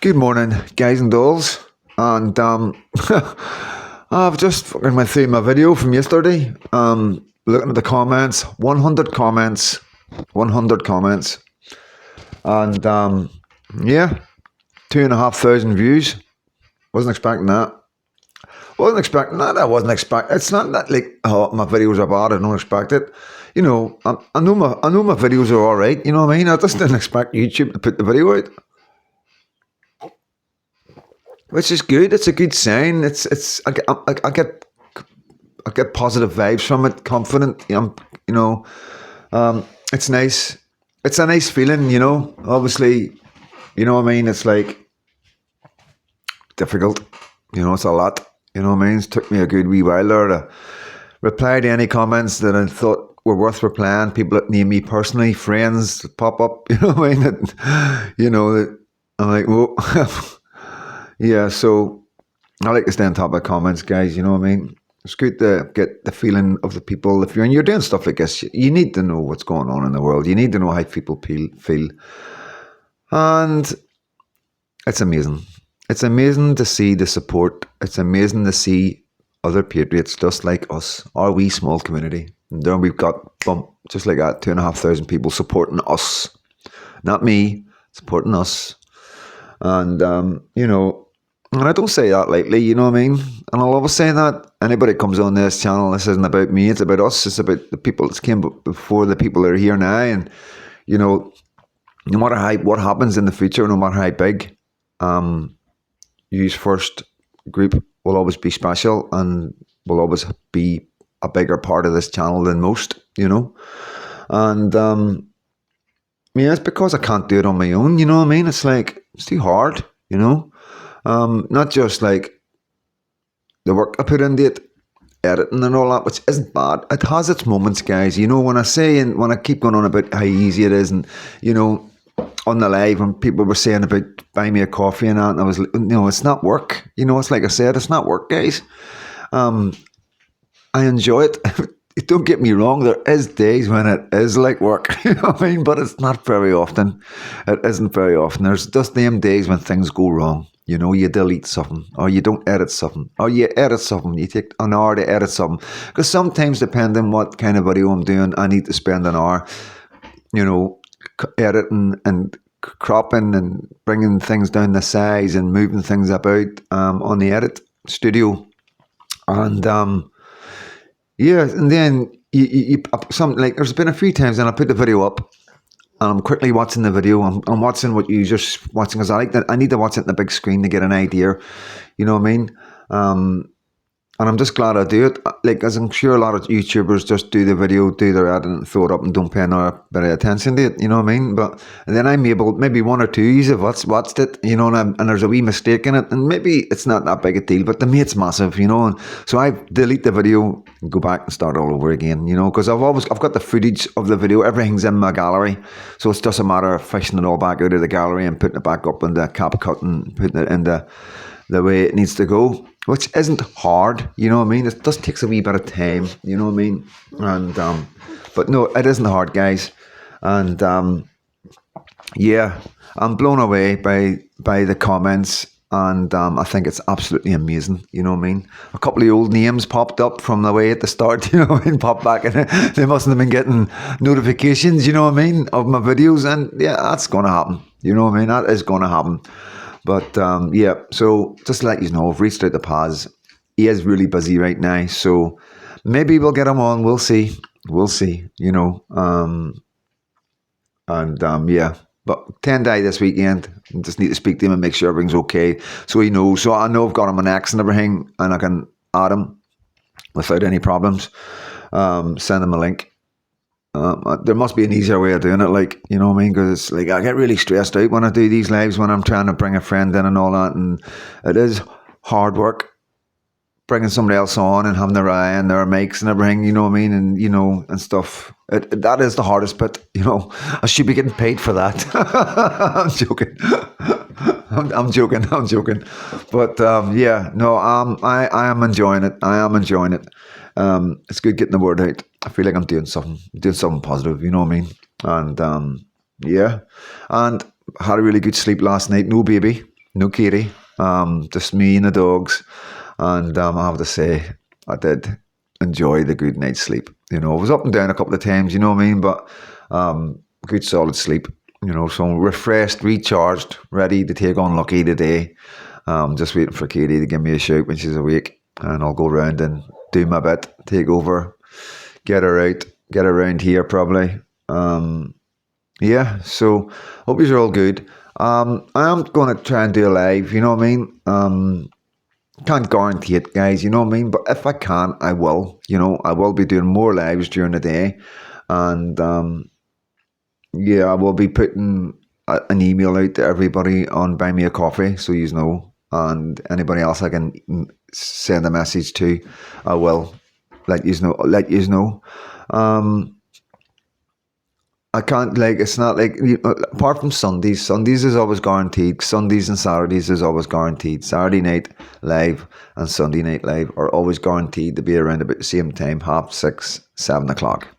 Good morning, guys and dolls. And I've just fucking went through my video from yesterday. Looking at the comments, 100 comments, 100 comments, and yeah, 2,500 views. Wasn't expecting that. Wasn't expecting that. I wasn't expecting. It's not that like my videos are bad. I don't expect it. You know, I know my videos are all right. You know what I mean? I just didn't expect YouTube to put the video out. Which is good. It's a good sign. I get positive vibes from it. Confident. It's nice. It's a nice feeling. Obviously, you know what I mean. It's like difficult. It's a lot. You know what I mean. It took me a good wee while there to reply to any comments that I thought were worth replying. People that name me personally, friends that pop up. You know what I mean. That I'm like, whoa. Yeah, so I like to stay on top of comments, guys. You know what I mean? It's good to get the feeling of the people. If you're doing stuff like this, you need to know what's going on in the world. You need to know how people feel. And it's amazing. It's amazing to see the support. It's amazing to see other patriots just like us, our wee small community. And then we've got, just like that, 2,500 people supporting us. Not me, supporting us. And, and I don't say that lightly, you know what I mean? And I'll always say that. Anybody comes on this channel, this isn't about me, it's about us. It's about the people that came before the people that are here now. And, no matter what happens in the future, no matter how big, You's First group will always be special and will always be a bigger part of this channel than most, And, it's because I can't do it on my own, you know what I mean? It's like, it's too hard, not just like the work I put into it, editing and all that, which isn't bad. It has its moments, guys. When I say and when I keep going on about how easy it is, and on the live when people were saying about buy me a coffee and that, and I was, it's not work. It's like I said, it's not work, guys. I enjoy it. Don't get me wrong, there is days when it is like work, you know what I mean? But it's not very often. It isn't very often. There's just them days when things go wrong. You delete something, or you don't edit something, or you edit something, you take an hour to edit something. Because sometimes, depending on what kind of video I'm doing, I need to spend an hour, editing and cropping and bringing things down the size and moving things about on the edit studio. And yeah, and then there's been a few times when I put the video up and I'm quickly watching the video. I'm watching what you're just watching because I like that. I need to watch it on the big screen to get an idea. You know what I mean? And I'm just glad I do it. Like, as I'm sure a lot of YouTubers just do the video, do their editing, and throw it up and don't pay no bit of attention to it. You know what I mean? And then I'm able, maybe one or two have watched it, and there's a wee mistake in it, and maybe it's not that big a deal, but to me it's massive, And so I delete the video and go back and start all over again, because I've got the footage of the video, everything's in my gallery, so it's just a matter of fishing it all back out of the gallery and putting it back up in the CapCut and putting it in the way it needs to go, which isn't hard, you know what I mean? It just takes a wee bit of time, you know what I mean? And but no, it isn't hard, guys. And yeah, I'm blown away by the comments, and I think it's absolutely amazing, you know what I mean? A couple of old names popped up from the way at the start, you know what I mean? Popped back, and they mustn't have been getting notifications, you know what I mean, of my videos, and yeah, that's going to happen, you know what I mean? That is going to happen. But yeah, so just to let you know, I've reached out to Paz. He is really busy right now, so maybe we'll get him on. We'll see. We'll see, yeah, but Tendai this weekend. I just need to speak to him and make sure everything's okay, so he knows. So I know I've got him an X and everything, and I can add him without any problems. Send him a link. There must be an easier way of doing it, you know what I mean? Because I get really stressed out when I do these lives, when I'm trying to bring a friend in and all that, and it is hard work bringing somebody else on and having their eye and their mics and everything, you know what I mean? And and stuff. That is the hardest bit, I should be getting paid for that. I'm joking. I'm joking. But yeah, no, I am enjoying it. I am enjoying it. It's good getting the word out. I feel like I'm doing something positive, you know what I mean? And yeah, and had a really good sleep last night. No baby, no Katie, just me and the dogs. And I have to say, I did enjoy the good night's sleep. I was up and down a couple of times, you know what I mean? But good solid sleep, so I'm refreshed, recharged, ready to take on Lucky today. Just waiting for Katie to give me a shout when she's awake, and I'll go round and do my bit, take over, get her out, get her around here probably. Yeah, so hope you're all good. I am going to try and do a live, you know what I mean? Can't guarantee it, guys, you know what I mean? But if I can, I will. I will be doing more lives during the day. And yeah, I will be putting an email out to everybody on Buy Me a Coffee, so you know. And anybody else I can send a message to, I will let you know. I can't, it's not like, apart from Sundays is always guaranteed. Sundays and Saturdays is always guaranteed. Saturday night live and Sunday night live are always guaranteed to be around about the same time, 6:30, 7 o'clock.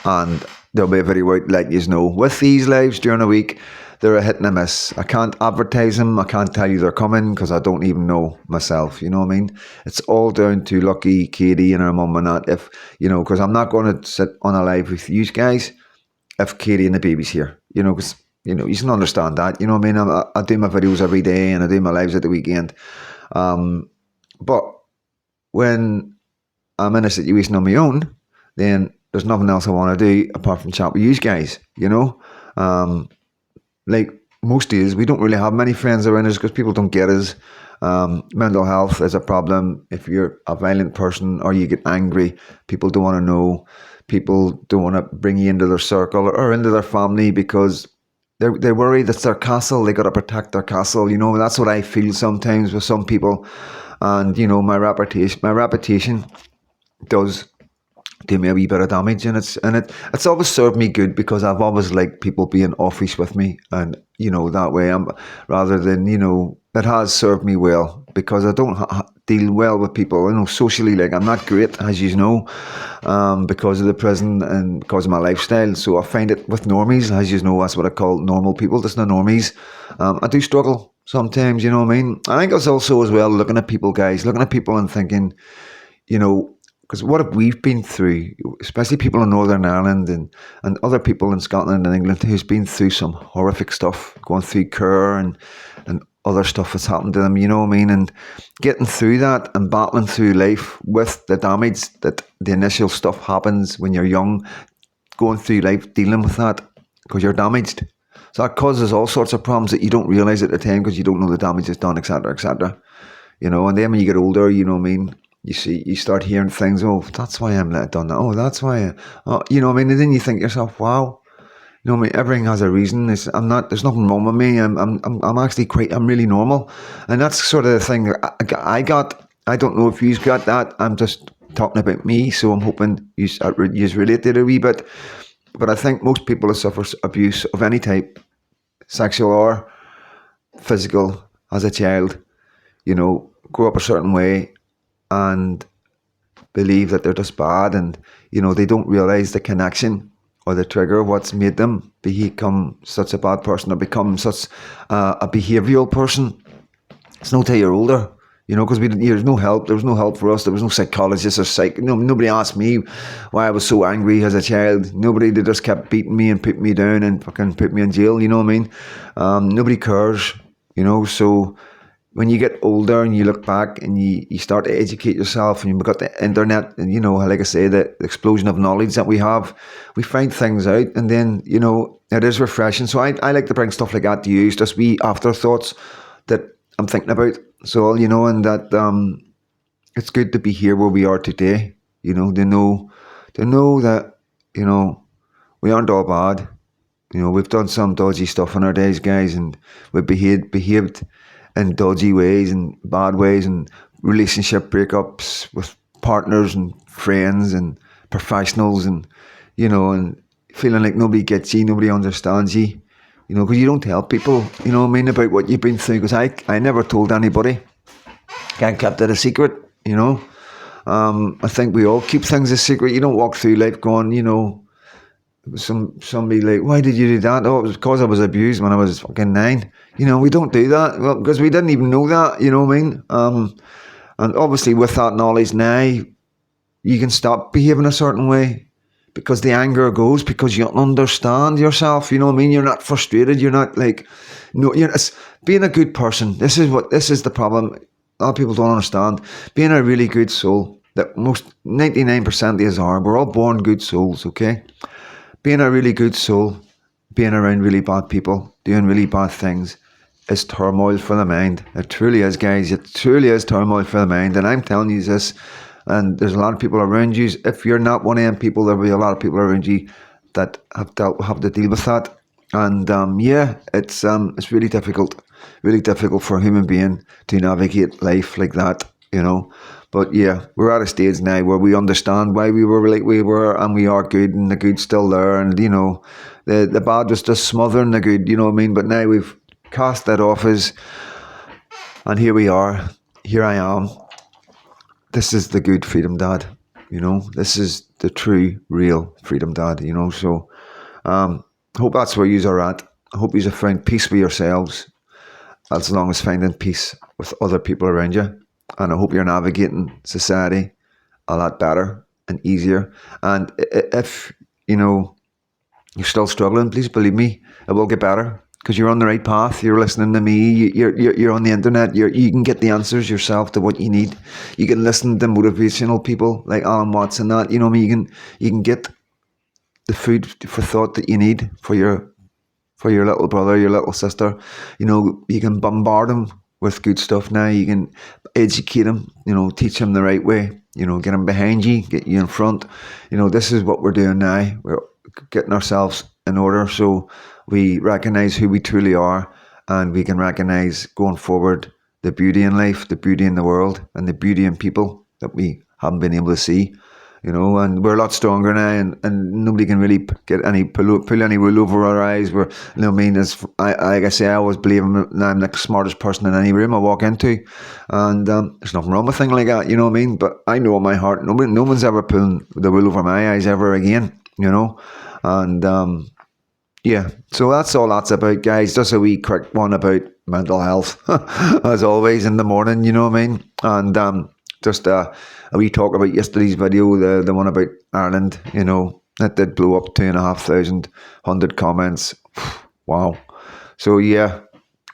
And there'll be a video out letting you know. With these lives during the week, they're a hit and a miss. I can't advertise them. I can't tell you they're coming because I don't even know myself. You know what I mean? It's all down to Lucky, Katie and her mum and that. Because I'm not going to sit on a live with you guys if Katie and the baby's here, because, you can understand that, you know what I mean? I do my videos every day and I do my lives at the weekend. But when I'm in a situation on my own, then there's nothing else I want to do apart from chat with you guys, like most days, we don't really have many friends around us because people don't get us. Mental health is a problem. If you're a violent person or you get angry, people don't want to know. People don't want to bring you into their circle or into their family because they worry that's their castle. They got to protect their castle. That's what I feel sometimes with some people. And, my reputation does do me a wee bit of damage, and it's always served me good because I've always liked people being offish with me, and that way I'm rather than it has served me well because I don't deal well with people socially. Like, I'm not great, as you know, because of the prison and because of my lifestyle. So I find it with normies, as you know, that's what I call normal people. That's not normies. I do struggle sometimes, you know what I mean? I think it's also as well looking at people and thinking, because what have we been through, especially people in Northern Ireland and other people in Scotland and England who's been through some horrific stuff, going through Kerr and other stuff that's happened to them, you know what I mean? And getting through that and battling through life with the damage that the initial stuff happens when you're young, going through life, dealing with that because you're damaged. So that causes all sorts of problems that you don't realise at the time because you don't know the damage is done, etc., etc. And then when you get older, you know what I mean? You start hearing things. Oh, that's why I'm done that. Oh, that's why. You know what I mean? And then you think to yourself, wow. You know what I mean? Everything has a reason. There's nothing wrong with me. I'm actually I'm really normal, and that's sort of the thing that I got. I don't know if you've got that. I'm just talking about me, so I'm hoping you relate to it a wee bit. But I think most people who suffer abuse of any type, sexual or physical, as a child, grow up a certain way and believe that they're just bad, and they don't realise the connection or the trigger, what's made them become such a bad person or become such a behavioural person. It's no till you're older, because there's no help. There was no help for us. There was no psychologist or nobody asked me why I was so angry as a child. Nobody, they just kept beating me and putting me down and fucking put me in jail, you know what I mean? Nobody cares, so when you get older and you look back and you start to educate yourself, and you've got the internet and, like I say, the explosion of knowledge that we have, we find things out, and then, it is refreshing. So I like to bring stuff like that to use, just wee afterthoughts that I'm thinking about. So, and that it's good to be here where we are today, to know that, we aren't all bad. We've done some dodgy stuff in our days, guys, and we've behaved in dodgy ways and bad ways, and relationship breakups with partners and friends and professionals, and and feeling like nobody gets you, nobody understands you, because you don't tell people, about what you've been through. Because I never told anybody. I kept it a secret, I think we all keep things a secret. You don't walk through life going, Somebody like, why did you do that? Oh, it was because I was abused when I was fucking 9. We don't do that. Well, because we didn't even know that, you know what I mean? And obviously with that knowledge now, you can stop behaving a certain way because the anger goes, because you understand yourself, you know what I mean? You're not frustrated. You're not like, no, it's being a good person. This is the problem. A lot of people don't understand. Being a really good soul, that most 99% of us are. We're all born good souls, okay? Being a really good soul, being around really bad people, doing really bad things, is turmoil for the mind. It truly is, guys. It truly is turmoil for the mind. And I'm telling you this, and there's a lot of people around you. If you're not one of them people, there'll be a lot of people around you that have to deal with that. And it's really difficult for a human being to navigate life like that, But yeah, we're at a stage now where we understand why we were like we were, and we are good, and the good's still there, and the bad was just smothering the good, you know what I mean? But now we've cast that off and here we are. Here I am. This is the good Freedom Dad, This is the true, real Freedom Dad, So, hope that's where you are at. I hope you have found peace with yourselves, as long as finding peace with other people around you. And I hope you're navigating society a lot better and easier. And if, you're still struggling, please believe me, it will get better. Because you're on the right path. You're listening to me. You're on the internet. You can get the answers yourself to what you need. You can listen to motivational people like Alan Watts and that. You know what I mean? You can get the food for thought that you need for your little brother, your little sister. You can bombard them with good stuff now. You can educate them. Teach them the right way. Get them behind you, get you in front. This is what we're doing now. We're getting ourselves in order, so we recognize who we truly are, and we can recognize going forward the beauty in life, the beauty in the world, and the beauty in people that we haven't been able to see. And we're a lot stronger now, and nobody can really get any pull any wool over our eyes. We're, like I say, I always believe I'm the smartest person in any room I walk into, and there's nothing wrong with a thing like that. You know what I mean? But I know in my heart, no one's ever pulling the wool over my eyes ever again. And yeah, so that's all that's about, guys. Just a wee quick one about mental health, as always, in the morning, you know what I mean? And just a wee talk about yesterday's video, the one about Ireland, that did blow up 2,500 100 comments. Wow. So yeah,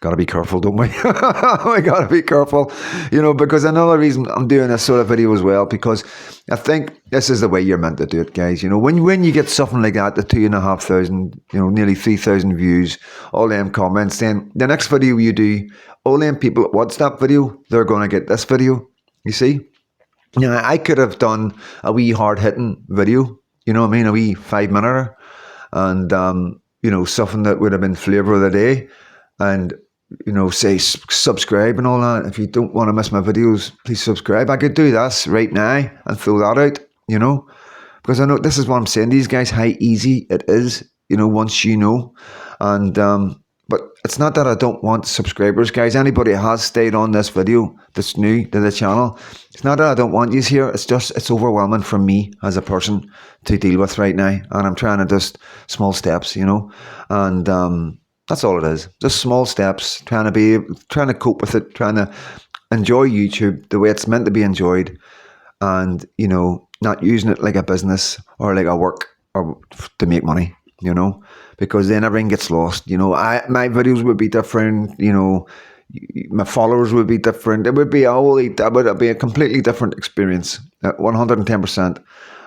gotta be careful, don't we? We gotta be careful, because another reason I'm doing this sort of video as well, because I think this is the way you're meant to do it, guys. When you get something like that, the 2,500, nearly 3,000 views, all them comments, then the next video you do, all them people that watch that video, they're gonna get this video. You see? I could have done a wee hard-hitting video, a wee 5-minute, and something that would have been flavour of the day, and say subscribe and all that. If you don't want to miss my videos, please subscribe. I could do this right now and throw that out, because I know this is what I'm saying, these guys, how easy it is, once and but it's not that I don't want subscribers, guys. Anybody who has stayed on this video that's new to the channel, it's not that I don't want you here. It's just, it's overwhelming for me as a person to deal with right now. And I'm trying to just small steps, and that's all it is. Just small steps, trying to cope with it, trying to enjoy YouTube the way it's meant to be enjoyed, and, not using it like a business or like a work or to make money, because then everything gets lost. My videos would be different, my followers would be different. It would be a completely different experience, 110%.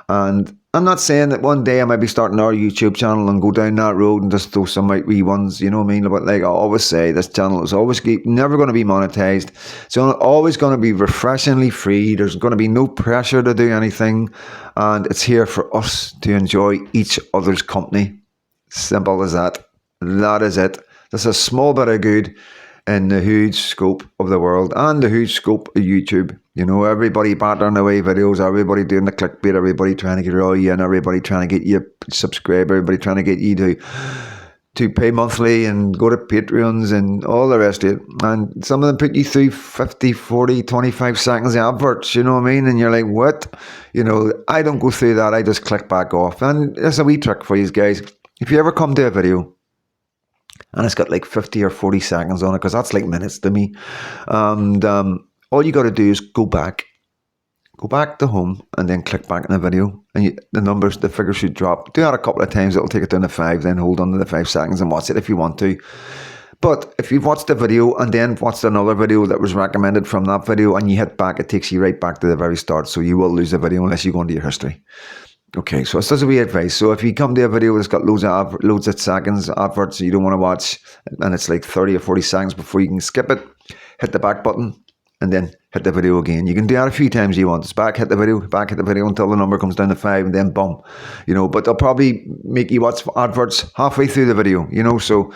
And I'm not saying that one day I might be starting our YouTube channel and go down that road and just throw some wee ones, you know what I mean? But like I always say, this channel is always never going to be monetized. It's always going to be refreshingly free. There's going to be no pressure to do anything. And it's here for us to enjoy each other's company. Simple as that. That is it. That's a small bit of good in the huge scope of the world and the huge scope of YouTube. Everybody battering away videos, everybody doing the clickbait, everybody trying to get all you in, everybody trying to get you subscribed, everybody trying to get you to pay monthly and go to Patreons and all the rest of it. And some of them put you through 50, 40, 25 seconds of adverts, you know what I mean? And you're like, what? You know, I don't go through that. I just click back off. And there's a wee trick for you guys. If you ever come to a video and it's got like 50 or 40 seconds on it, because that's like minutes to me, and all you got to do is go back to home and then click back in the video, and the figure should drop. Do that a couple of times, it'll take it down to 5, then hold on to the 5 seconds and watch it if you want to. But if you've watched a video and then watched another video that was recommended from that video and you hit back, it takes you right back to the very start, so you will lose the video unless you go into your history. Okay, so it's just a wee advice. So if you come to a video that's got loads of seconds adverts you don't want to watch, and it's like 30 or 40 seconds before you can skip it, hit the back button and then hit the video again. You can do that a few times you want. It's back, hit the video until the number comes down to 5, and then boom. You know, but they'll probably make you watch adverts halfway through the video, you know. So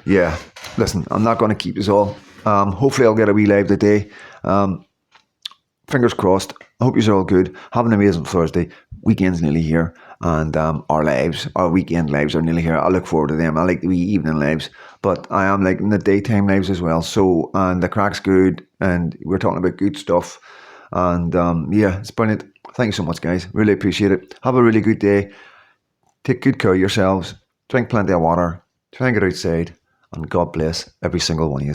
yeah, listen, I'm not going to keep this all. Hopefully I'll get a wee live today. Fingers crossed. I hope you're all good. Have an amazing Thursday. Weekend's nearly here, and our weekend lives are nearly here. I look forward to them. I like the wee evening lives, but I am liking the daytime lives as well. So, and the crack's good, and we're talking about good stuff. And yeah, it's brilliant. Thank you so much, guys. Really appreciate it. Have a really good day. Take good care of yourselves. Drink plenty of water. Try and get outside. And God bless every single one of you.